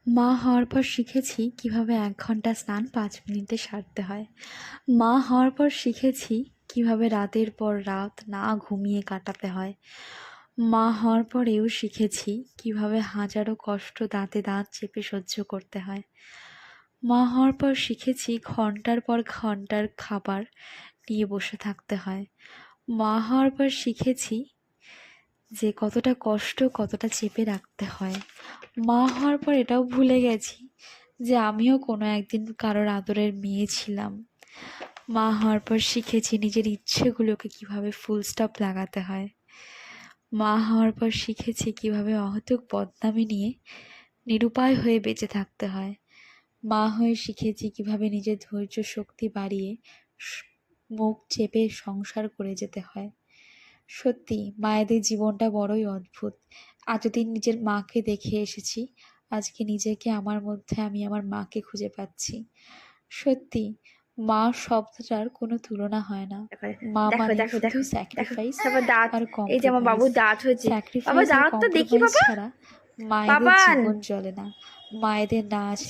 মা হওয়ার পর শিখেছি কিভাবে ১ ঘন্টা স্নান ৫ মিনিটে সারতে হয়। মা হওয়ার পর শিখেছি কিভাবে রাতের পর রাত না ঘুমিয়ে কাটাতে হয়। মা হওয়ার পরেও শিখেছি কিভাবে হাজারো কষ্ট দাঁতে দাঁত চেপে সহ্য করতে হয়। মা হওয়ার পর শিখেছি ঘন্টার পর ঘন্টার খাবার নিয়ে বসে থাকতে হয়। মা হওয়ার পর শিখেছি যে কতটা কষ্ট কতটা চেপে রাখতে হয়। মা হওয়ার পর এটাও ভুলে গেছি যে আমিও কোনো একদিন কারোর আদরের মেয়ে ছিলাম। মা হওয়ার পর শিখেছি নিজের ইচ্ছেগুলোকে কিভাবে ফুল স্টপ লাগাতে হয়। মা হওয়ার পর শিখেছি কিভাবে অহেতুক বদনামি নিয়ে নিরুপায় হয়ে বেঁচে থাকতে হয়। মা হয়ে শিখেছি কিভাবে নিজের ধৈর্য শক্তি বাড়িয়ে স- মুখ চেপে সংসার করে যেতে হয়। সত্যি মায়েদের জীবনটা বড়ই অদ্ভুত। এতদিন নিজের মাকে দেখে এসেছি, আজকে নিজেকে আমার মধ্যে আমি আমার মাকে খুঁজে পাচ্ছি। সত্যি মা শব্দটার কোনো তুলনা হয় না। দেখো মা দেখো মানে দেখো শুধু দেখো দেখো স্যাক্রিফাইস তারপর দাঁত। আর এই যে আমার কম্প্রোমাইজ। বাবুর দাঁত হয়েছে। বাবা স্যাক্রিফাইস আর দাঁতটা দেখি কম্প্রোমাইজ বাবা। ছাড়া মায়েদের বাবান। জীবন চলে না। মায়েদের না আছে